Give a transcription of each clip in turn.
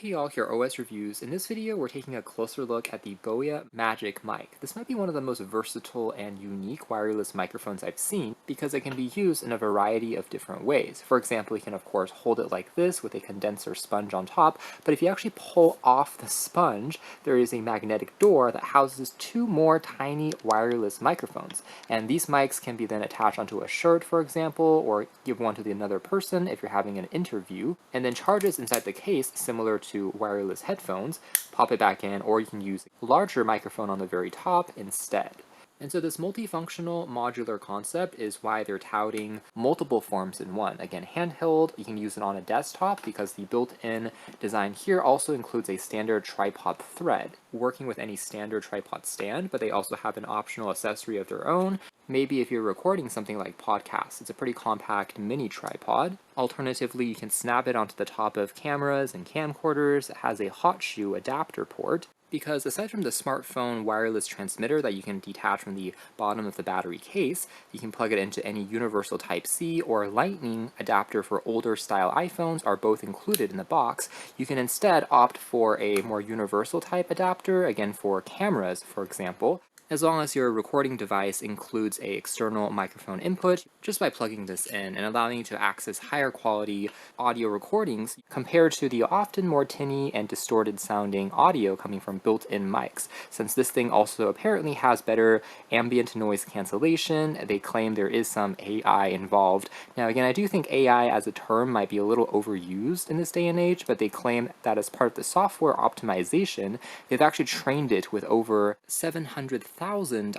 Hey y'all, here are OS Reviews. In this video, we're taking a closer look at the Boya Magic Mic. This might be one of the most versatile and unique wireless microphones I've seen because it can be used in a variety of different ways. For example, you can of course hold it like this with a condenser sponge on top, but if you actually pull off the sponge, there is a magnetic door that houses two more tiny wireless microphones. And these mics can be then attached onto a shirt, for example, or give one to the another person if you're having an interview, and then charges inside the case similar to wireless headphones, pop it back in, or you can use a larger microphone on the very top instead. And so this multifunctional modular concept is why they're touting multiple forms in one. Again, handheld, you can use it on a desktop because the built-in design here also includes a standard tripod thread, working with any standard tripod stand, but they also have an optional accessory of their own. Maybe if you're recording something like podcasts, it's a pretty compact mini tripod. Alternatively, you can snap it onto the top of cameras and camcorders. It has a hot shoe adapter port, because aside from the smartphone wireless transmitter that you can detach from the bottom of the battery case, you can plug it into any universal Type-C or Lightning adapter for older style iPhones are both included in the box. You can instead opt for a more universal type adapter, again for cameras, for example, as long as your recording device includes an external microphone input, just by plugging this in and allowing you to access higher quality audio recordings compared to the often more tinny and distorted sounding audio coming from built-in mics. Since this thing also apparently has better ambient noise cancellation, they claim there is some AI involved. Now again, I do think AI as a term might be a little overused in this day and age, but they claim that as part of the software optimization, they've actually trained it with over 700,000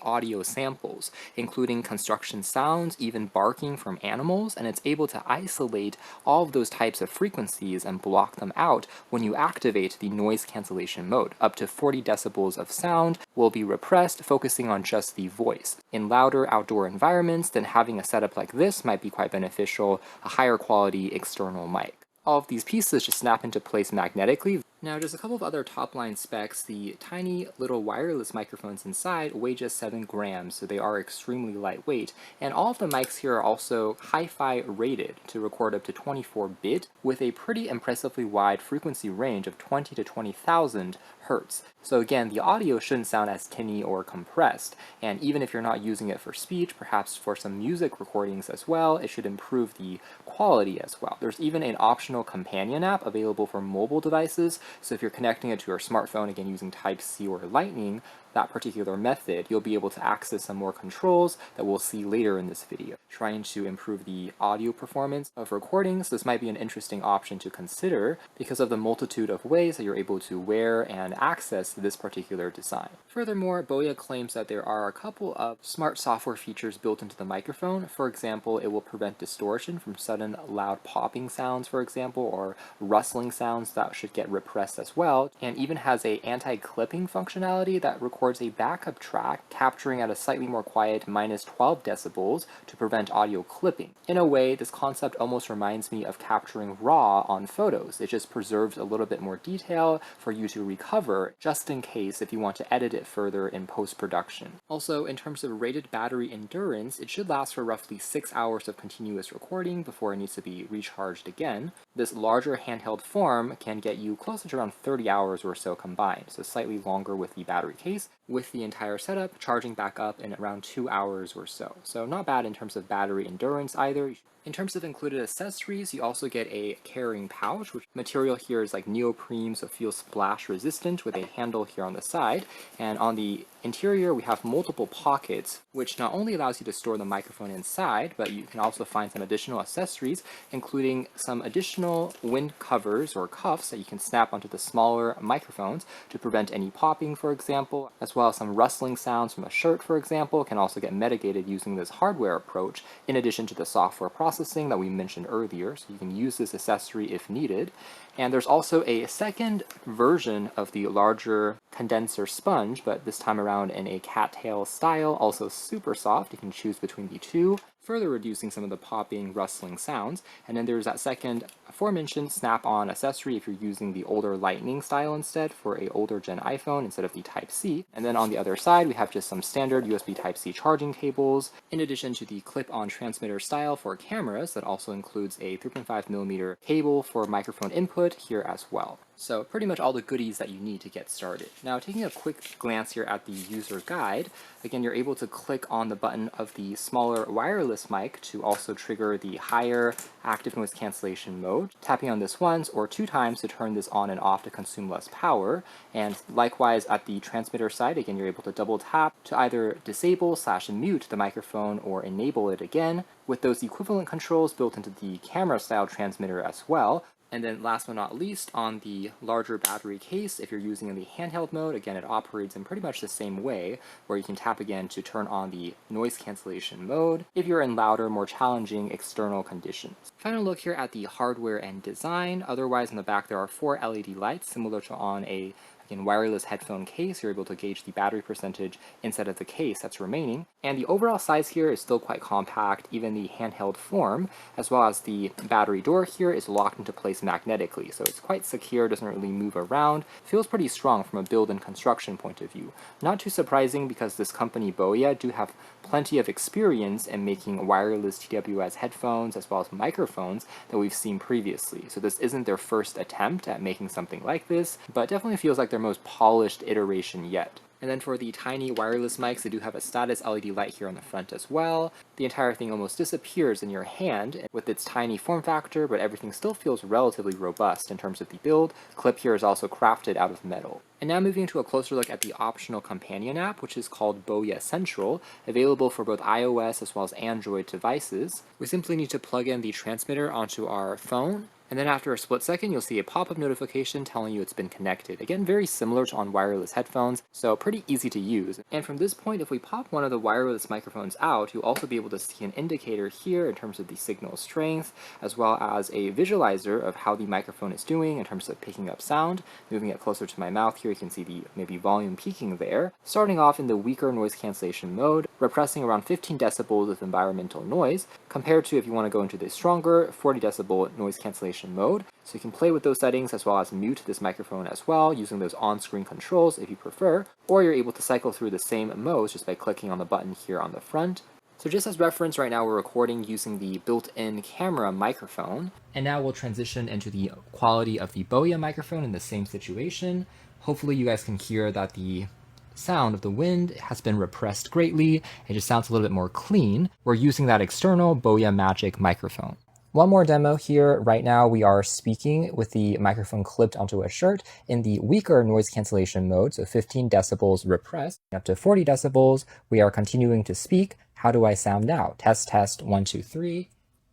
audio samples, including construction sounds, even barking from animals, and it's able to isolate all of those types of frequencies and block them out when you activate the noise cancellation mode. Up to 40 decibels of sound will be repressed, focusing on just the voice. In louder outdoor environments, then having a setup like this might be quite beneficial, a higher quality external mic. All of these pieces just snap into place magnetically. Now, just a couple of other top-line specs. The tiny little wireless microphones inside weigh just 7 grams, so they are extremely lightweight. And all of the mics here are also hi-fi rated to record up to 24-bit with a pretty impressively wide frequency range of 20 to 20,000 hertz. So again, the audio shouldn't sound as tinny or compressed, and even if you're not using it for speech, perhaps for some music recordings as well, it should improve the quality as well. There's even an optional companion app available for mobile devices, so if you're connecting it to your smartphone, again using Type-C or Lightning, that particular method, you'll be able to access some more controls that we'll see later in this video. Trying to improve the audio performance of recordings, this might be an interesting option to consider because of the multitude of ways that you're able to wear and access this particular design. Furthermore, Boya claims that there are a couple of smart software features built into the microphone. For example, it will prevent distortion from sudden loud popping sounds, for example, or rustling sounds that should get repressed as well, and even has a anti-clipping functionality that records a backup track capturing at a slightly more quiet -12 decibels to prevent audio clipping. In a way, this concept almost reminds me of capturing RAW on photos. It just preserves a little bit more detail for you to recover just in case if you want to edit it further in post-production. Also, in terms of rated battery endurance, it should last for roughly 6 hours of continuous recording before it needs to be recharged again. This larger handheld form can get you closer to around 30 hours or so combined, so slightly longer with the battery case, with the entire setup charging back up in around 2 hours or so. So not bad in terms of battery endurance either. In terms of included accessories, you also get a carrying pouch, which material here is like neoprene, so it feels splash resistant, with a handle here on the side. And on the interior, we have multiple pockets, which not only allows you to store the microphone inside, but you can also find some additional accessories, including some additional wind covers or cuffs that you can snap onto the smaller microphones to prevent any popping, for example, as well as some rustling sounds from a shirt, for example, can also get mitigated using this hardware approach, in addition to the software processing that we mentioned earlier, so you can use this accessory if needed. And there's also a second version of the larger condenser sponge, but this time around in a cattail style, also super soft. You can choose between the two, further reducing some of the popping, rustling sounds. And then there's that second aforementioned snap-on accessory if you're using the older Lightning style instead for a older gen iPhone instead of the Type-C. And then on the other side, we have just some standard USB Type-C charging cables, in addition to the clip-on transmitter style for cameras that also includes a 3.5mm cable for microphone input here as well. So pretty much all the goodies that you need to get started. Now taking a quick glance here at the user guide, again you're able to click on the button of the smaller wireless mic to also trigger the higher active noise cancellation mode. Tapping on this once or 2 times to turn this on and off to consume less power. And likewise at the transmitter side, again you're able to double tap to either disable/mute the microphone or enable it again, with those equivalent controls built into the camera style transmitter as well. And then last but not least, on the larger battery case, if you're using in the handheld mode, again, it operates in pretty much the same way, where you can tap again to turn on the noise cancellation mode if you're in louder, more challenging external conditions. Final look here at the hardware and design. Otherwise, in the back, there are 4 LED lights, similar to on a wireless headphone case. You're able to gauge the battery percentage inside of the case that's remaining. And the overall size here is still quite compact, even the handheld form, as well as the battery door here is locked into place magnetically. So it's quite secure, doesn't really move around, feels pretty strong from a build and construction point of view. Not too surprising because this company, Boya, do have plenty of experience in making wireless TWS headphones as well as microphones that we've seen previously. So this isn't their first attempt at making something like this, but definitely feels like their most polished iteration yet. And then for the tiny wireless mics, they do have a status LED light here on the front as well. The entire thing almost disappears in your hand with its tiny form factor, but everything still feels relatively robust in terms of the build. The clip here is also crafted out of metal. And now moving to a closer look at the optional companion app, which is called Boya Central, available for both iOS as well as Android devices. We simply need to plug in the transmitter onto our phone, and then after a split second, you'll see a pop-up notification telling you it's been connected. Again, very similar to on wireless headphones, so pretty easy to use. And from this point, if we pop one of the wireless microphones out, you'll also be able to see an indicator here in terms of the signal strength, as well as a visualizer of how the microphone is doing in terms of picking up sound. Moving it closer to my mouth here, you can see the maybe volume peaking there. Starting off in the weaker noise cancellation mode, repressing around 15 decibels of environmental noise, compared to if you want to go into the stronger 40 decibel noise cancellation mode. So you can play with those settings as well as mute this microphone as well using those on-screen controls if you prefer, or you're able to cycle through the same modes just by clicking on the button here on the front. So just as reference, right now we're recording using the built-in camera microphone, and now we'll transition into the quality of the Boya microphone in the same situation. Hopefully you guys can hear that the sound of the wind has been repressed greatly. It just sounds a little bit more clean. We're using that external Boya Magic microphone. One more demo here. Right now we are speaking with the microphone clipped onto a shirt in the weaker noise cancellation mode, so 15 decibels repressed. Up to 40 decibels, we are continuing to speak. How do I sound now? Test, test, 1, 2, 3.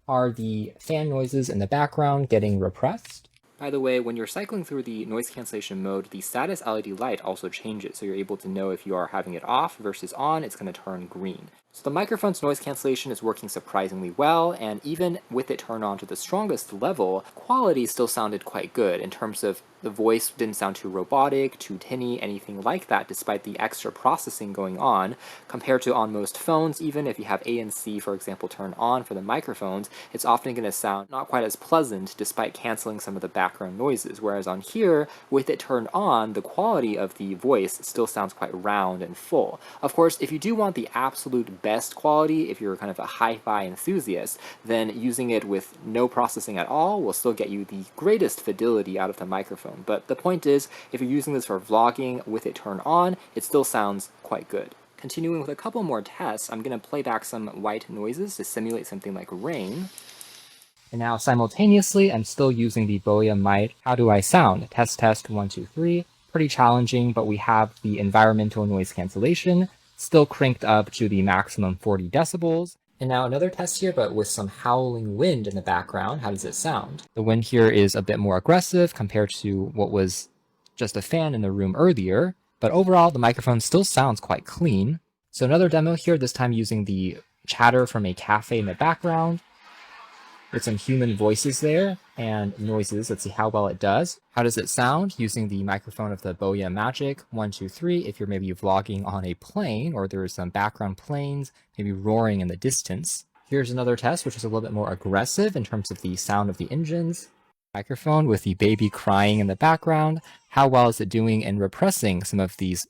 Are the fan noises in the background getting repressed? By the way, when you're cycling through the noise cancellation mode, the status LED light also changes, so you're able to know if you are having it off versus on, it's going to turn green. So the microphone's noise cancellation is working surprisingly well, and even with it turned on to the strongest level, quality still sounded quite good in terms of the voice didn't sound too robotic, too tinny, anything like that, despite the extra processing going on. Compared to on most phones, even if you have ANC, for example, turned on for the microphones, it's often going to sound not quite as pleasant despite canceling some of the background noises. Whereas on here, with it turned on, the quality of the voice still sounds quite round and full. Of course, if you do want the absolute best quality, if you're kind of a hi-fi enthusiast, then using it with no processing at all will still get you the greatest fidelity out of the microphone. But the point is, if you're using this for vlogging with it turned on, it still sounds quite good. Continuing with a couple more tests, I'm going to play back some white noises to simulate something like rain. And now simultaneously, I'm still using the Boya mic. How do I sound? Test, test, 1, 2, 3. Pretty challenging, but we have the environmental noise cancellation still cranked up to the maximum 40 decibels. And now another test here, but with some howling wind in the background. How does it sound? The wind here is a bit more aggressive compared to what was just a fan in the room earlier, but overall the microphone still sounds quite clean. So another demo here, this time using the chatter from a cafe in the background, with some human voices there and noises. Let's see how well it does. How does it sound using the microphone of the Boya Magic 1, 2, 3? If you're maybe vlogging on a plane or there's some background planes maybe roaring in the distance. Here's another test, which is a little bit more aggressive in terms of the sound of the engines. Microphone with the baby crying in the background. How well is it doing in repressing some of these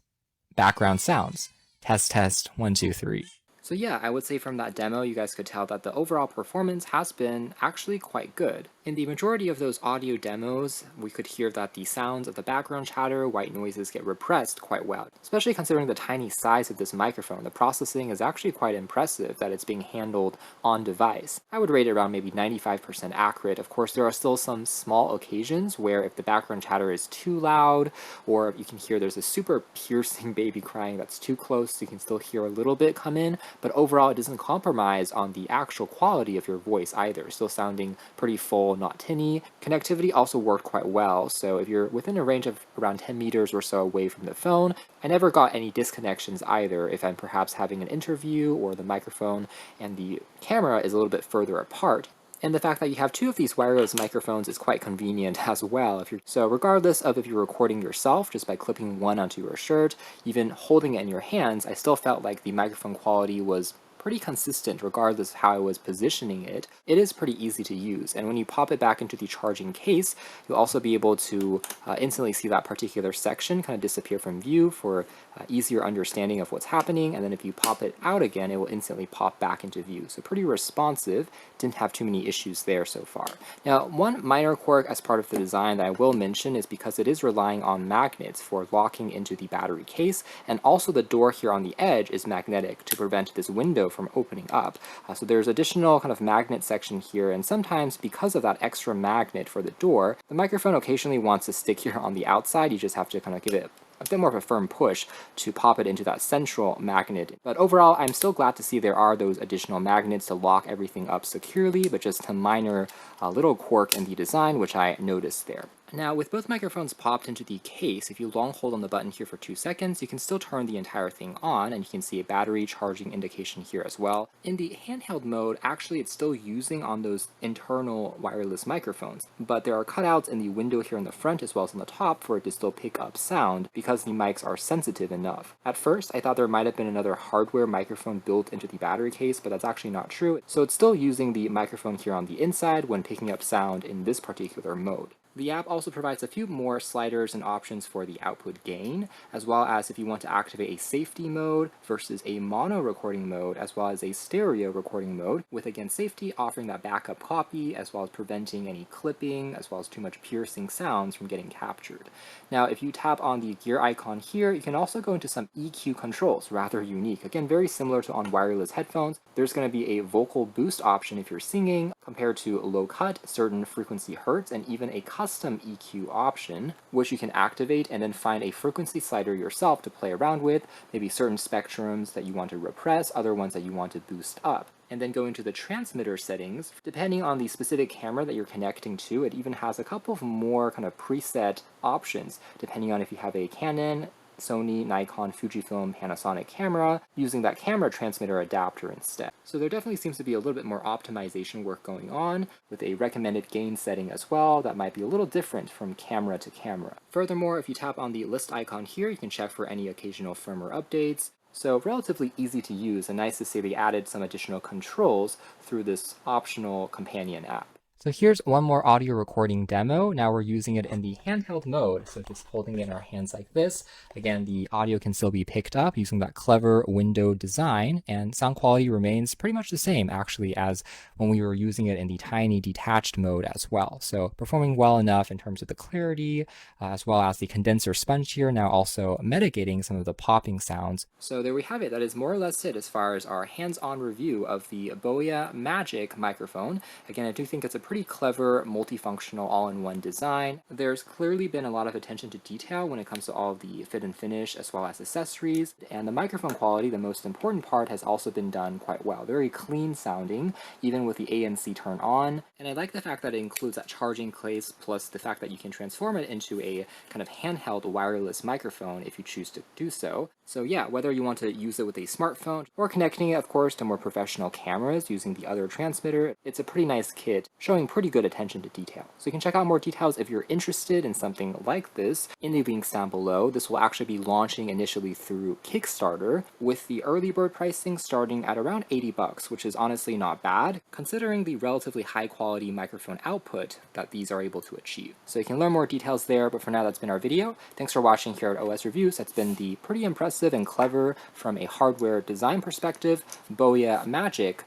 background sounds? Test, test, 1, 2, 3. So yeah, I would say from that demo, you guys could tell that the overall performance has been actually quite good. In the majority of those audio demos, we could hear that the sounds of the background chatter, white noises get repressed quite well. Especially considering the tiny size of this microphone, the processing is actually quite impressive that it's being handled on device. I would rate it around maybe 95% accurate. Of course, there are still some small occasions where if the background chatter is too loud, or you can hear there's a super piercing baby crying that's too close, you can still hear a little bit come in, but overall it doesn't compromise on the actual quality of your voice either, still sounding pretty full, not tinny. Connectivity also worked quite well, so if you're within a range of around 10 meters or so away from the phone, I never got any disconnections either if I'm perhaps having an interview or the microphone and the camera is a little bit further apart. And the fact that you have two of these wireless microphones is quite convenient as well. So regardless of if you're recording yourself just by clipping one onto your shirt, even holding it in your hands, I still felt like the microphone quality was pretty consistent regardless of how I was positioning it. It is pretty easy to use, and when you pop it back into the charging case, you'll also be able to instantly see that particular section kind of disappear from view for easier understanding of what's happening, and then if you pop it out again, it will instantly pop back into view. So pretty responsive, didn't have too many issues there so far. Now, one minor quirk as part of the design that I will mention is because it is relying on magnets for locking into the battery case, and also the door here on the edge is magnetic to prevent this window from opening up. So there's additional kind of magnet section here, and sometimes because of that extra magnet for the door, the microphone occasionally wants to stick here on the outside. You just have to kind of give it a bit more of a firm push to pop it into that central magnet. But overall, I'm still glad to see there are those additional magnets to lock everything up securely, but just a minor little quirk in the design, which I noticed there. Now, with both microphones popped into the case, if you long hold on the button here for 2 seconds, you can still turn the entire thing on, and you can see a battery charging indication here as well. In the handheld mode, actually it's still using on those internal wireless microphones, but there are cutouts in the window here in the front as well as on the top for it to still pick up sound because the mics are sensitive enough. At first, I thought there might have been another hardware microphone built into the battery case, but that's actually not true. So it's still using the microphone here on the inside when picking up sound in this particular mode. The app also provides a few more sliders and options for the output gain, as well as if you want to activate a safety mode versus a mono recording mode, as well as a stereo recording mode, with again safety offering that backup copy, as well as preventing any clipping, as well as too much piercing sounds from getting captured. Now, if you tap on the gear icon here, you can also go into some EQ controls, rather unique. Again, very similar to on wireless headphones. There's going to be a vocal boost option if you're singing, compared to low cut, certain frequency hertz, and even a custom EQ option, which you can activate and then find a frequency slider yourself to play around with, maybe certain spectrums that you want to repress, other ones that you want to boost up. And then go into the transmitter settings. Depending on the specific camera that you're connecting to, it even has a couple of more kind of preset options, depending on if you have a Canon, Sony, Nikon, Fujifilm, Panasonic camera, using that camera transmitter adapter instead. So there definitely seems to be a little bit more optimization work going on, with a recommended gain setting as well that might be a little different from camera to camera. Furthermore, if you tap on the list icon here, you can check for any occasional firmware updates. So relatively easy to use, and nice to see they added some additional controls through this optional companion app. So here's one more audio recording demo. Now we're using it in the handheld mode, so just holding it in our hands like this. Again, the audio can still be picked up using that clever window design, and sound quality remains pretty much the same actually as when we were using it in the tiny detached mode as well. So performing well enough in terms of the clarity, as well as the condenser sponge here, now also mitigating some of the popping sounds. So there we have it. That is more or less it as far as our hands-on review of the Boya Magic microphone. Again, I do think it's a pretty clever, multifunctional, all-in-one design. There's clearly been a lot of attention to detail when it comes to all of the fit and finish as well as accessories, and the microphone quality, the most important part, has also been done quite well. Very clean sounding, even with the ANC turned on, and I like the fact that it includes that charging case, plus the fact that you can transform it into a kind of handheld wireless microphone if you choose to do so. So yeah, whether you want to use it with a smartphone or connecting it, of course, to more professional cameras using the other transmitter, it's a pretty nice kit, showing pretty good attention to detail. So you can check out more details if you're interested in something like this in the links down below. This will actually be launching initially through Kickstarter, with the early bird pricing starting at around 80 bucks, which is honestly not bad, considering the relatively high quality microphone output that these are able to achieve. So you can learn more details there, but for now that's been our video. Thanks for watching here at OS Reviews. That's been the pretty impressive and clever, from a hardware design perspective, Boya Magic